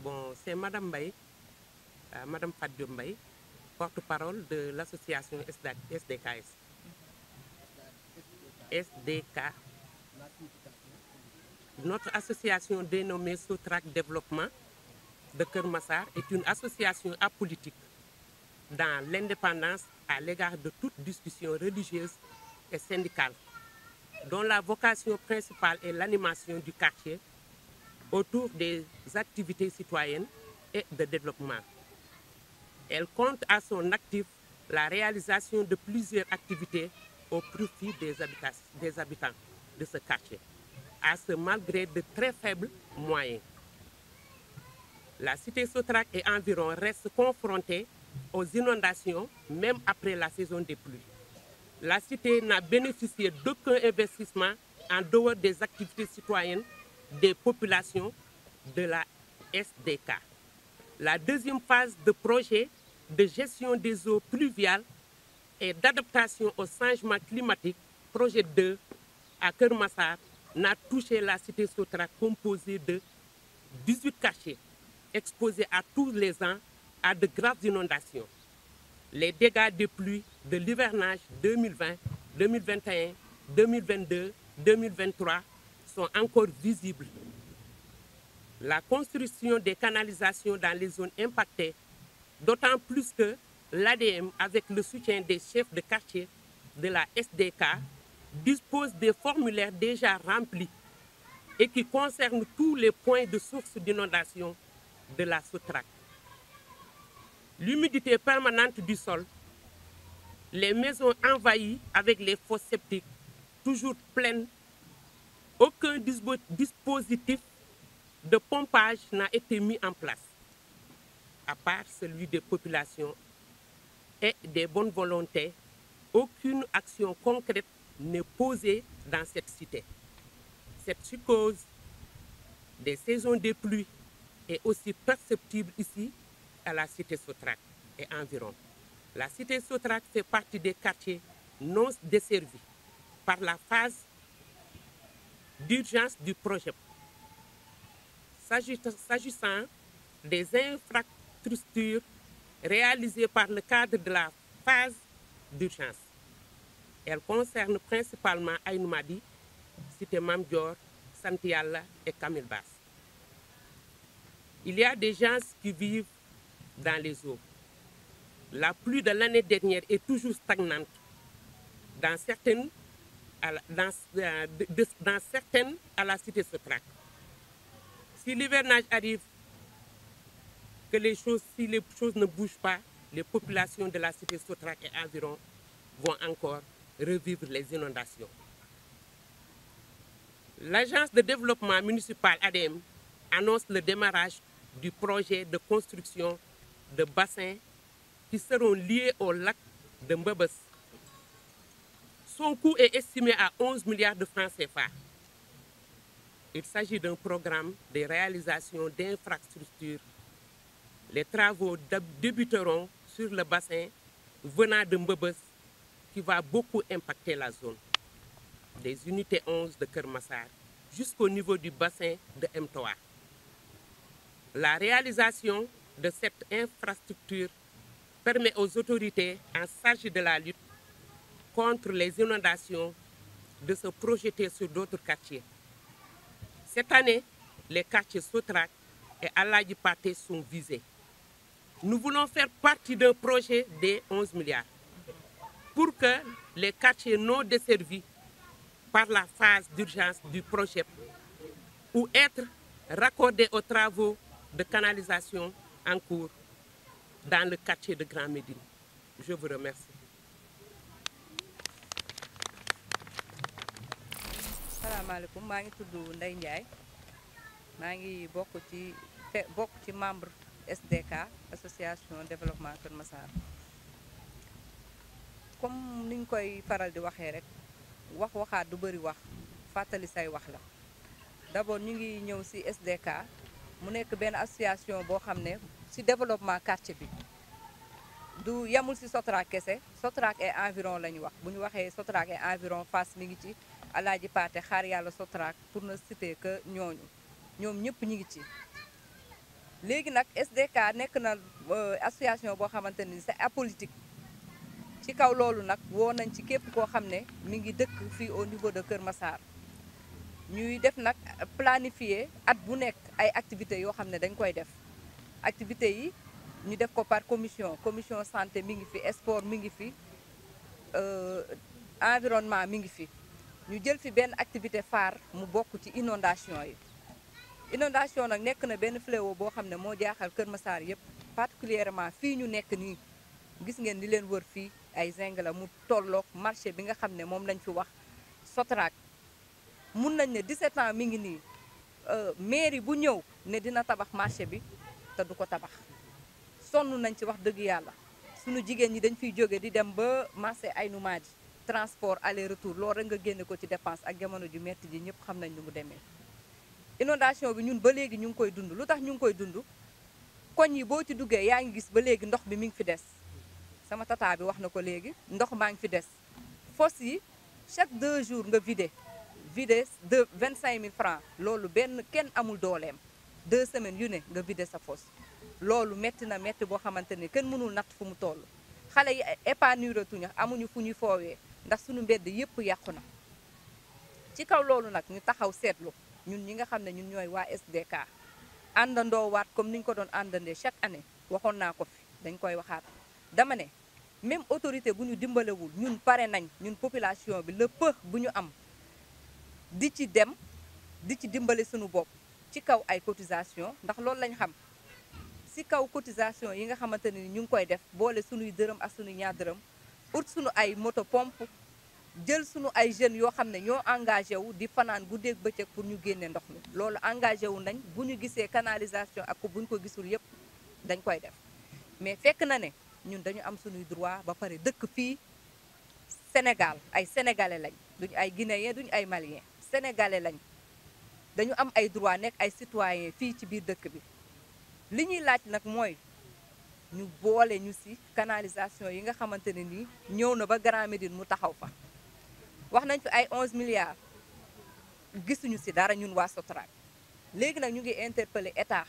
Bon, c'est Madame Mbaye, Madame Fadio Mbaye, porte-parole de l'association SDKS. SDK. Notre association dénommée Sotrac Développement de Keur Massar est une association apolitique dans l'indépendance à l'égard de toute discussion religieuse et syndicale, dont la vocation principale est l'animation du quartier autour des activités citoyennes et de développement. Elle compte à son actif la réalisation de plusieurs activités au profit des habitants de ce quartier, à ce malgré de très faibles moyens. La cité Sotrac et environ reste confrontée aux inondations même après la saison des pluies. La cité n'a bénéficié d'aucun investissement en dehors des activités citoyennes des populations de la SDK. La deuxième phase de projet de gestion des eaux pluviales et d'adaptation au changement climatique, projet 2 à Keur Massar, n'a touché la cité Sotrac composée de 18 quartiers exposés à tous les ans à de graves inondations. Les dégâts des pluies de l'hivernage 2020, 2021, 2022, 2023 sont encore visibles. La construction des canalisations dans les zones impactées, d'autant plus que l'ADM, avec le soutien des chefs de quartier de la SDK, dispose des formulaires déjà remplis et qui concernent tous les points de source d'inondation de la Sotrac. L'humidité permanente du sol, les maisons envahies avec les fosses septiques toujours pleines, aucun dispositif de pompage n'a été mis en place, à part celui des populations et des bonnes volontés. Aucune action concrète n'est posée dans cette cité. Cette psychose des saisons des pluies est aussi perceptible ici à la cité Sotrac et environ. La cité Sotrac fait partie des quartiers non desservis par la phase d'urgence du projet. S'agissant des infrastructures réalisées par le cadre de la phase d'urgence, elles concernent principalement Aïnoumadi, cité Mame Dior, Sant Yalla et Camille Basse. Il y a des gens qui vivent dans les eaux. La pluie de l'année dernière est toujours stagnante dans certaines à la cité Sotrac. Si l'hivernage arrive, si les choses ne bougent pas, les populations de la cité Sotrac et environ vont encore revivre les inondations. L'agence de développement municipal ADM annonce le démarrage du projet de construction de bassins qui seront liés au lac de Mbebes. Son coût est estimé à 11 milliards de francs CFA. Il s'agit d'un programme de réalisation d'infrastructures. Les travaux débuteront sur le bassin venant de Mbebes qui va beaucoup impacter la zone des unités 11 de Keur Massar jusqu'au niveau du bassin de Mtoa. La réalisation de cette infrastructure permet aux autorités en charge de la lutte contre les inondations de se projeter sur d'autres quartiers. Cette année, les quartiers Sotrac et Aladji Paté sont visés. Nous voulons faire partie d'un projet de 11 milliards pour que les quartiers non desservis par la phase d'urgence du projet ou être raccordés aux travaux de canalisation en cours dans le quartier de Grand Médine. Je vous remercie. Salaamaaleykum, maa ngi tudd Ndeye Ndiaye, maa ngi bokk ci membre SDK association développement Keur Massar. Comme niñ koy faral di waxee rek waxaat du bëri wax fàttali say wax la. D'abord ñu ngi ñëw ci SDK mu nekk benn association boo xam ne ci développement quartier bi du yamul ci Sotrac kese Sotrac et environ la ñu wax bu ñu waxee Sotrac et environ Fass mi ngi ci Alaaji Paate xaar yàlla Sotrac pour ne citer que ñoom ñëpp ñi ngi ci. léegi nag SDK nekk na association boo xamante ni c'est apolitique ci kaw loolu nag woo nañ ci képp koo xam ne mi ngi dëkk fii au niveau de Kër Massar ñuy def nag planifier at bu nekk ay activités yoo xam ne dañ koy def activités yi ñu def ko par commission santé mi ngi fi sport mi ngi fi environnement mi ngi fi ñu jël fi benn activité phare mu bokk ci inondation yi. inondation nag nekk na benn fléau boo xam ne moo jaaxal Kër Massar yëpp particulièrement fii ñu nekk nii gis ngeen di leen wër fii ay zinc la mu tolloog marché bi nga xam ne moom lañ fi wax Sotrac mun nañ ne 17 ans mi ngi nii mairie bu ñëw ne dina tabax marché bi te du ko tabax sonn nañ ci wax dëgg yàlla sunu jigéen ñi dañ fiy jóge di dem ba marché Aynou Mady transport aller retour loolu rek nga génne ko ci dépense ak jamono ju metti ji ñëpp xam nañ lu mu demee. inondation bi ñun ba léegi ñu ngi koy dund lu tax ñu ngi koy dund koñ yi boo ci duggee yaa ngi gis ba léegi ndox bi mi ngi fi des sama tata bi wax na ko léegi ndox maa ngi fi des fosse yi chaque 2 jours nga vider de 25 000 francs loolu benn kenn amul dooleem 2 semaines yu ne nga vider sa fosse loolu metti na metti boo xamante ni kenn mënul natt fu mu toll xale yi épanouiratuñu amuñu fu ñuy foowee ndax suñu mbedd yëpp yàqu na ci kaw loolu nag ñu taxaw seetlu ñun ñi nga xam ne ñun ñooy waa SDK àndandoo waat comme ni ñu ko doon àndandee chaque année waxoon naa ko fi dañ koy waxaat dama ne même autorité bu ñu dimbalewul ñun pare nañ ñun population bi le peu bu ñu am di ci dem di ci dimbale suñu bopp ci kaw ay cotisation ndax loolu lañ xam ci kaw cotisation yi nga xamante ni ñu ngi koy def boole suñuy dërëm ak suñuy ñaar dërëm ut suñu ay moto pompe jël sunu ay jeunes yoo xam ne ñoo engagé wu di fanaan guddeeg bëccëg pour ñu génne ndox mi loolu engagé wu nañ bu ñu gisee canalisation ak bu ñu ko gisul yëpp dañ koy def mais fekk na ne ñun dañu am sunuy droit ba pare dëkk fii Sénégal ay sénégalais lañ duñu ay guinéen duñu ay malien sénégalais lañ dañu am ay droit nekk ay citoyen fii ci biir dëkk bi li ñuy laaj nag mooy ñu boole ñu ci canalisation yi nga xamante ne nii ñëw na ba Grand Médine mu taxaw fa wax nañ fi ay 11 milliards gisuñu ci dara ñun waa Sotrac léegi nag ñu ngi interpeller état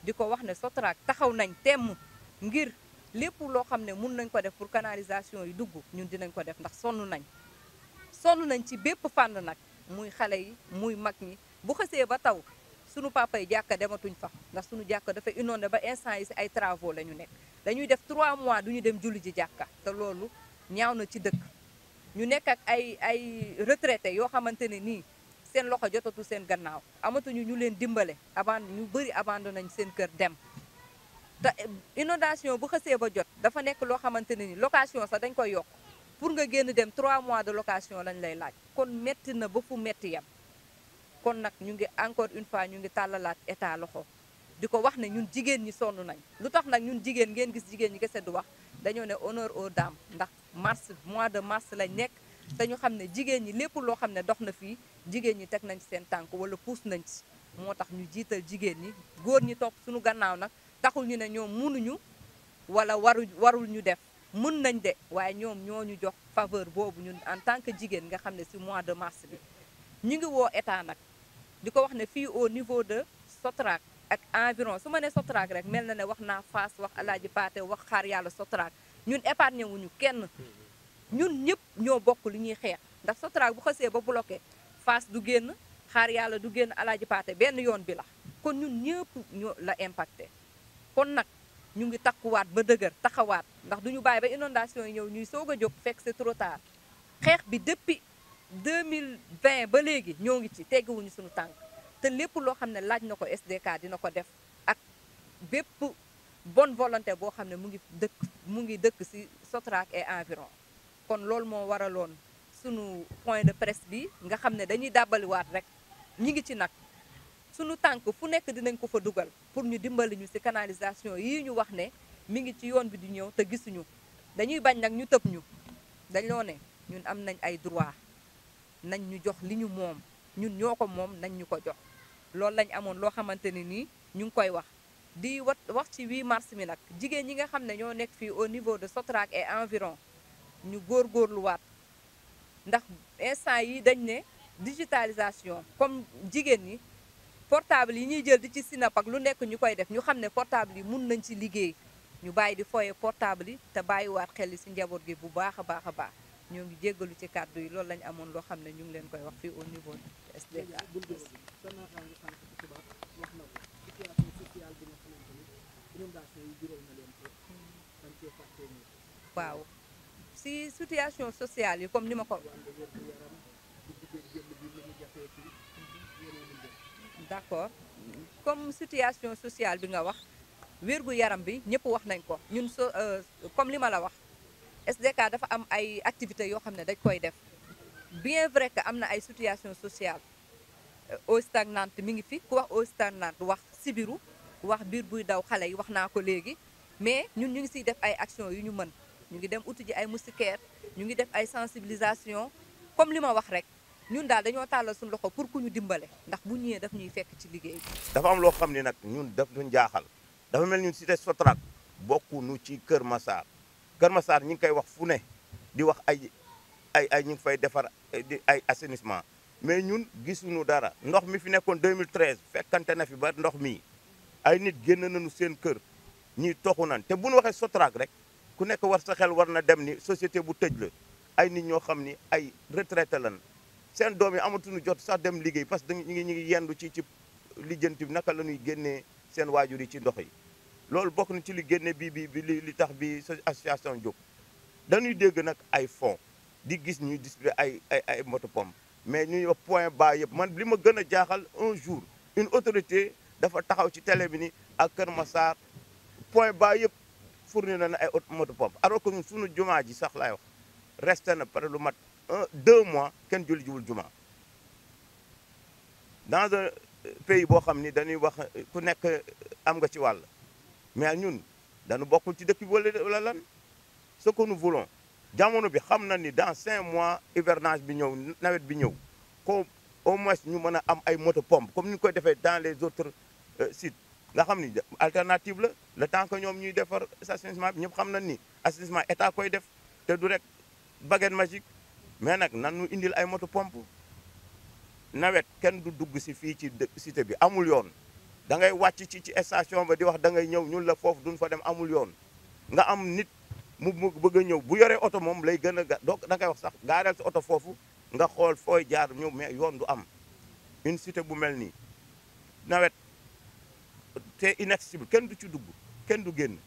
di ko wax ne Sotrac taxaw nañ temm ngir lépp loo xam ne mun nañ ko def pour canalisation yi dugg ñun dinañ ko def ndax sonn nañ ci bépp fànn nag muy xale yi muy mag ñi bu xësee ba taw sunu papa yi jàkka dematuñ fa ndax sunu jàkka dafa inondé ba instant yi ci ay travaux la ñu nekk dañuy def 3 mois duñu dem julli ji jàkka te loolu ñaaw na ci dëkk ñu nekk ak ay retraité yoo xamante ne nii seen loxo jotatu seen gannaaw amatuñu ñu leen dimbale ñu bëri abandonné nañ seen kër dem te inondation bu xësee ba jot dafa nekk loo xamante ne ni location sax dañ koy yokk pour nga génn dem 3 mois de location lañ lay laaj kon metti na ba fu metti yam kon nag ñu ngi encore une fois ñu ngi tàllalaat état loxo di ko wax ne ñun jigéen ñi sonn nañ lu tax nag ñun jigéen ngeen gis jigéen ñi kese du wax dañoo ne honneur aux dames ndax mois de mars lañ nekk te ñu xam ne jigéen ñi lépp loo xam ne dox na fii jigéen ñi teg nañ ci seen tànk wala puus nañ ci moo tax ñu jiital jigéen ñi góor ñi topp suñu gannaaw nag taxul ñu ne ñoom mënuñu wala warul ñu def mën nañ de waaye ñoom ñoo ñu jox faveur boobu ñun en tant que jigéen nga xam ne ci mois de mars bi ñu ngi woo état nag di ko wax ne fii au niveau de Sotrac ak environ su ma nee Sotrac rek mel na ne wax naa Fass wax Alaaji Paate wax xaar yàlla Sotrac ñun épargné wuñu kenn ñun ñëpp ñoo bokk li ñuy xeex ndax Sotrac bu xësee ba bloqué Fass du génn xaar yàlla du génn Alaaji Paate benn yoon bi la kon ñun ñëpp ñoo la impacté kon nag ñu ngi takkuwaat ba dëgër taxawaat ndax duñu bàyyi ba inondation yi ñëw ñuy soog a jóg fekk c'est trop tard xeex bi depuis 2020 ba léegi ñoo ngi ci tegguwuñu suñu tànk te lépp loo xam ne laaj na ko SDK dina ko def ak bépp bonne volonté boo xam ne mu ngi dëkk ci Sotrac et environ kon loolu moo waraloon sunu point de presse bi nga xam ne dañuy dàbbaliwaat rek ñi ngi ci nag sunu tànk fu nekk dinañ ko fa dugal pour ñu dimbali ñu ci canalisation yii ñu wax ne mi ngi ci yoon bi di ñëw te gisuñu dañuy bañ nag ñu tëb ñu dañoo ne ñun am nañ ay droit nañ ñu jox li ñu moom ñun ñoo ko moom nañ ñu ko jox loolu lañ amoon loo xamante ne nii ñu ngi koy wax di wax ci 8 mars mi nag jigéen ñi nga xam ne ñoo nekk fii au niveau de Sotrac et environ ñu góorgóorluwaat ndax instant yi dañ ne digitalisation comme jigéen ñi portable yi ñuy jël di ci sinap ak lu nekk ñu koy def ñu xam ne portable yi mun nañ ci liggéey ñu bàyyi di foye portable yi te bàyyiwaat xel ci njaboot gi bu baax a baax a baax ñoo ngi jéggalu ci kàddu yi loolu lañ amoon loo xam ne ñu ngi leen koy wax fii au niveau de SDK. waaw si situation sociale yi comme ni ma ko d'accord comme situation sociale bi nga wax wérgu yaram bi ñëpp wax nañ ko ñun comme li ma la wax SDK dafa am ay activités yoo xam ne dañ koy def bien vrai que am na ay situation sociale eau stagnante mi ngi fi ku wax eau stagnante wax sibiru wax biir buy daw xale yi wax naa ko léegi mais ñun ñu ngi siy def ay actions yu ñu mën ñu ngi dem uti ji ay moustiquaires ñu ngi def ay sensibilisation comme li ma wax rek ñun daal dañoo tàllal suñu loxo pour ku ñu dimbale ndax bu ñëwee daf ñuy fekk ci liggéey bi. dafa am loo xam ne nag ñun daf duñ jaaxal dafa mel ñun cité Sotrac bokkunu ci Kër Massar Kër Massar ñi ngi koy wax fu ne di wax ay ñu ngi fay defar ay assainissement mais ñun gisuñu dara ndox mi fi nekkoon 2013 fekkante na fi ba ndox mi ay nit génn nañu seen kër ñiy toxu nan te bu ñu waxee Sotrac rek ku nekk war sa xel war na dem ni société bu tëj la ay nit ñoo xam ni ay retraité lan seen doom yi amatuñu jot sax dem liggéey parce que ñu ngi yendu ci lijjanti bi naka la ñuy génnee seen waajur yi ci ndox yi loolu bokk na ci li génne bi li tax bi association jóg dañuy dégg nag ay fonds di gis ñuy distribuer ay moto pompe mais ñuy wax point bas yëpp man li ma gën a jaaxal un jour une autorité dafa taxaw ci télé bi ni ak Kër Massar point bas yëpp fournir na ay moto pompe alors que ñun suñu jumaa ji sax laay wax resté na pare lu mat 2 mois kenn julli jiwul jumaa dans un pays boo xam ni dañuy wax ku nekk am nga ci wàll mais ñun dañu bokkul ci dëkk bi wala lan ce que nous voulons jamono bi xam na ni dans 5 mois hivernage bi ñëw nawet bi ñëw ko au moins ñu mën a am ay moto pompe comme ni ñu koy defee dans les autres sites nga xam ni alternative la le temps que ñoom ñuy defar assainissement bi ñëpp xam nañ ni assainissement état koy def te du rek baguette magique mais nag nan ñu indil ay moto pompe nawet kenn du dugg si fii ci cité bi amul yoon da ngay wàcc ci station ba di wax da ngay ñëw ñun la foofu duñ fa dem amul yoon nga am nit mu bëgg a ñëw bu yoree oto moom lay gën a donc da ngay wax sax gaareel sa oto foofu nga xool fooy jaar ñëw mais yoon du am une cité bu mel nii nawet te inaccessible kenn du ci dugg kenn du génn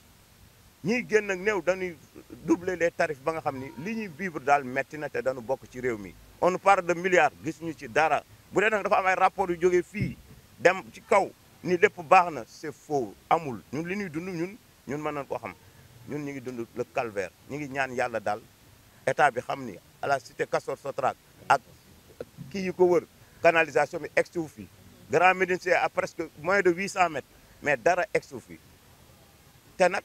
ñiy génn ak néew dañuy doubler les tarifs ba nga xam ni li ñuy vivre daal metti na te dañu bokk ci réew mi. on parle de milliards gisuñu ci dara bu dee nag dafa am ay rapport yu jógee fii dem ci kaw ni lépp baax na c'est faux amul ñun li ñuy dund ñun mën nañ ko xam ñun ñu ngi dund le calvaire ñu ngi ñaan yàlla daal état bi xam ni à la cité Castor Sotrac ak kii yi ko wër canalisation bi egsi wu fi Grand Médine c'est à presque moins de 800 mètres mais dara egsi wu fi te nag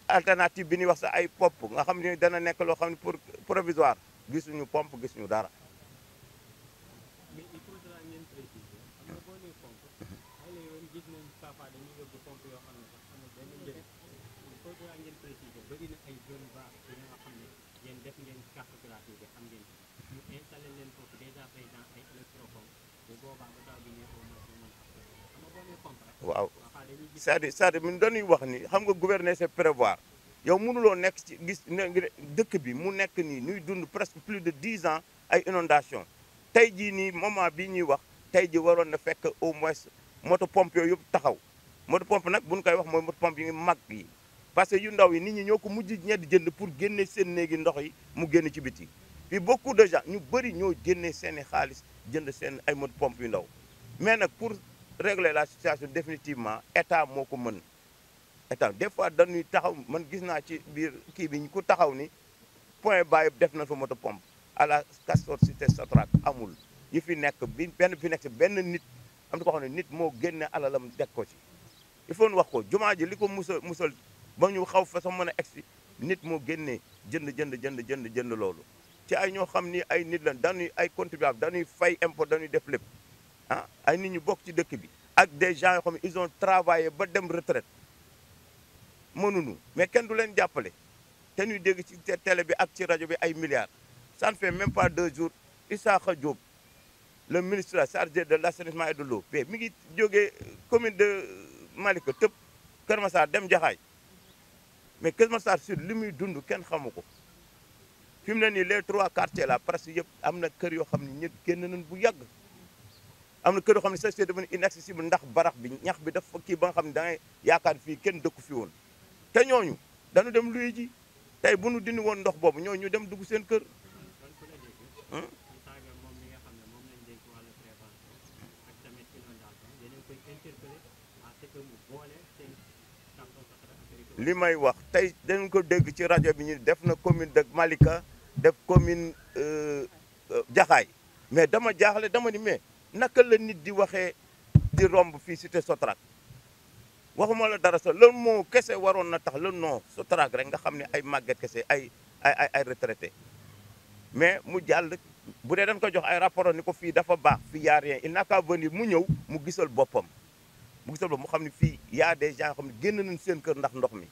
alternative bi ñuy wax sax ay pompe nga xam ne dana nekk loo xam ne pour provisoire gisuñu pompe gisuñu dara. mais il faudra ngeen préciser xam nga boo nee pompe ay la yoon gis nañ parfois dañuy yóbbu pompe yoo xam ne sax amul benn njëriñ il faudra ngeen préciser bëri na ay zone base yi nga xam ne yéen def ngeen cartographie bi xam ngeen ñu installé leen foofu déjà présent ay électropompe bu boobaa ba taw bi ñëw au moins ñu mën xam nga boo nee pompe rek. waaw c'est-à-dire ñun dañuy wax ni xam nga gouverner c'est prévoir yow mënuloo nekk ci gis dëkk bi mu nekk nii ñuy dund presque plus de 10 ans ay inondation tey jii nii moment bii ñuy wax tey ji waroon na fekk au moins moto pompe yooyu yëpp taxaw moto pompe nag bu ñu koy wax mooy moto pompe yi mag yi parce que yu ndaw yi nit ñi ñoo ko mujj ñedd jënd pour génne seen néegi ndox yi mu génn ci biti puis beaucoup de gens ñu bëri ñoo génne seeni xaalis jënd seen ay moto pompe yu ndaw mais nag pour régler la situation définitivement état moo ko mën état des fois dañuy taxaw man gis naa ci biir kii bi ku taxaw ni point bas yëpp def na fa moto pompe à la Castor cité Sotrac amul yi fi nekk bi benn fi nekk si benn nit am na ko xam ne nit moo génne alalam teg ko ci il faut ñu wax ko jumaa ji li ko musal ba ñu xaw fa sax mën a egsi nit moo génnee jënd loolu ci ay ñoo xam ni ay nit lan dañuy ay contribuable dañuy fay impôt dañuy def lépp ah ay nit ñu bokk ci dëkk bi ak des gens yoo xam ne ils ont travaillé ba dem retraite mënuñu mais kenn du leen jàppale te ñuy dégg ci télé bi ak ci rajo bi ay milliards. Ça ne fait même pas 2 jours Issakha Diop le ministre chargé de l'assainissement et de l'eau mais mi ngi jógee commune de Malika tëb Kër Massar dem Jaxaay mais Kër Massar Sud li muy dund kenn xamu ko fi mu ne nii les 3 quartiers là presque yëpp am na kër yoo xam ne ñëpp génn nañ bu yàgg am na kër yoo xam ne sax c'est devenu inaccessible ndax barax bi ñax bi dafa kii ba nga xam ne da ngay yaakaar fii kenn dëkku fi woon te ñooñu dañu dem luy ji tey bu nu dindi woon ndox boobu ñooñu ñu dem dugg seen kër. li may wax tey dañ ko dégg ci rajo bi ñu def na commune de Malika def commune Jaxaay mais dama jaaxle dama ni mais naka la nit di waxee di romb fii cité Sotrac waxuma la dara sax lan moo kese waroon na tax lan non Sotrac rek nga xam ne ay màgget kese ay retraité mais mu jàll bu dee dañ ko jox ay rapport ni ko fii dafa baax fii y a rien il n'a qu'à venir mu ñëw mu gisal boppam mu xam ne fii y a des gens yoo xam ne génn nañ seen kër ndax ndox mi